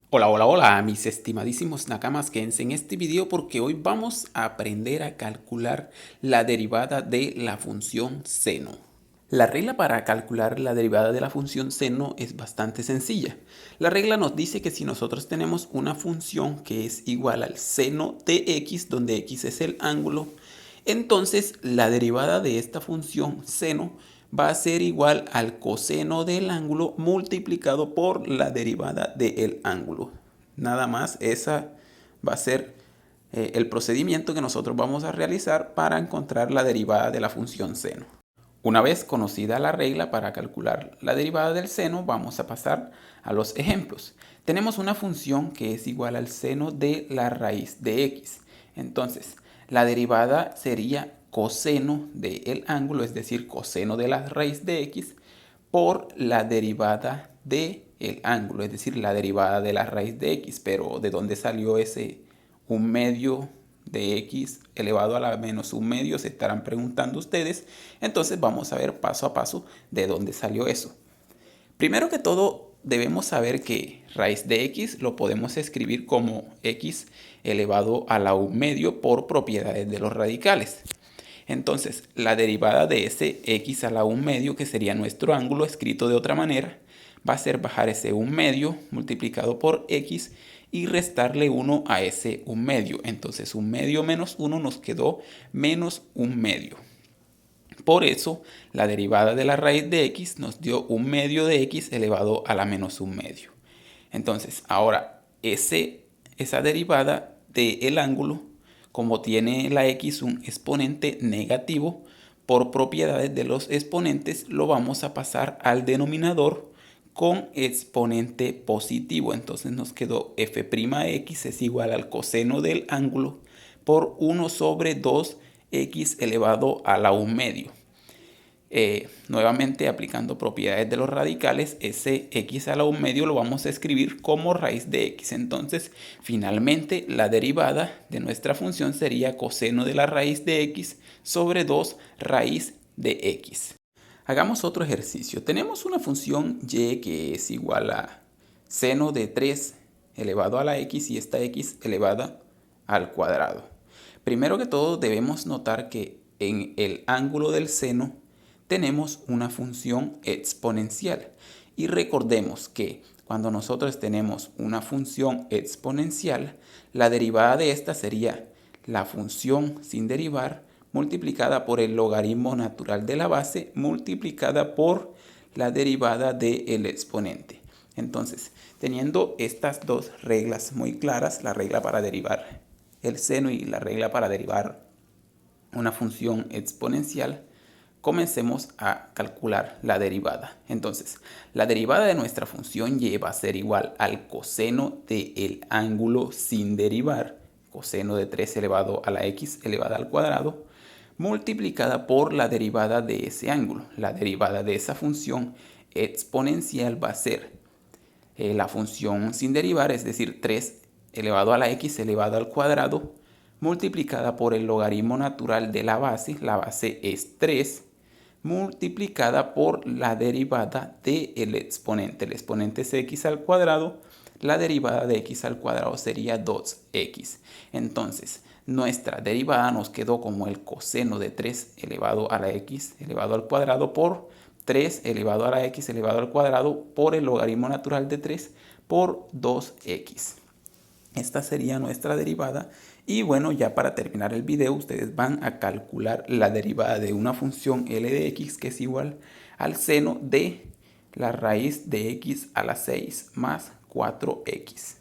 Hola, hola, hola, mis estimadísimos nakamas, quédense en este video porque hoy vamos a aprender a calcular la derivada de la función seno. La regla para calcular la derivada de la función seno es bastante sencilla. La regla nos dice que si nosotros tenemos una función que es igual al seno de x, donde x es el ángulo, entonces la derivada de esta función seno va a ser igual al coseno del ángulo multiplicado por la derivada del ángulo. Nada más, esa va a ser el procedimiento que nosotros vamos a realizar para encontrar la derivada de la función seno. Una vez conocida la regla para calcular la derivada del seno, vamos a pasar a los ejemplos. Tenemos una función que es igual al seno de la raíz de x. Entonces, la derivada sería coseno del ángulo, es decir, coseno de la raíz de x, por la derivada del ángulo, es decir, la derivada de la raíz de x. Pero ¿de dónde salió ese 1/2 de x elevado a la menos 1/2? Se estarán preguntando ustedes. Entonces vamos a ver paso a paso de dónde salió eso. Primero que todo, debemos saber que raíz de x lo podemos escribir como x elevado a la 1/2 por propiedades de los radicales. Entonces, la derivada de ese x a la 1/2, que sería nuestro ángulo, escrito de otra manera, va a ser bajar ese 1/2 multiplicado por x y restarle 1 a ese 1/2. Entonces, 1/2 menos 1 nos quedó menos 1/2. Por eso, la derivada de la raíz de x nos dio 1/2 de x elevado a la menos 1/2. Entonces, ahora, esa derivada del ángulo, como tiene la x un exponente negativo, por propiedades de los exponentes, lo vamos a pasar al denominador con exponente positivo. Entonces nos quedó f'x es igual al coseno del ángulo por 1 sobre 2x elevado a la 1/2. Nuevamente aplicando propiedades de los radicales, ese x a la 1/2 lo vamos a escribir como raíz de x. Entonces, finalmente, la derivada de nuestra función sería coseno de la raíz de x sobre 2 raíz de x. Hagamos otro ejercicio. Tenemos una función y que es igual a seno de 3 elevado a la x y esta x elevada al cuadrado. Primero que todo, debemos notar que en el ángulo del seno tenemos una función exponencial. Y recordemos que cuando nosotros tenemos una función exponencial, la derivada de esta sería la función sin derivar multiplicada por el logaritmo natural de la base multiplicada por la derivada del exponente. Entonces, teniendo estas dos reglas muy claras, la regla para derivar el seno y la regla para derivar una función exponencial, comencemos a calcular la derivada. Entonces, la derivada de nuestra función y va a ser igual al coseno del ángulo sin derivar, coseno de 3 elevado a la x elevada al cuadrado, multiplicada por la derivada de ese ángulo. La derivada de esa función exponencial va a ser la función sin derivar, es decir, 3 elevado a la x elevado al cuadrado, multiplicada por el logaritmo natural de la base es 3, multiplicada por la derivada del exponente. El exponente es x al cuadrado, la derivada de x al cuadrado sería 2x. Entonces, nuestra derivada nos quedó como el coseno de 3 elevado a la x elevado al cuadrado por 3 elevado a la x elevado al cuadrado por el logaritmo natural de 3 por 2x. Esta sería nuestra derivada. Y bueno, ya para terminar el video, ustedes van a calcular la derivada de una función L de x que es igual al seno de la raíz de x a la 6 más 4x.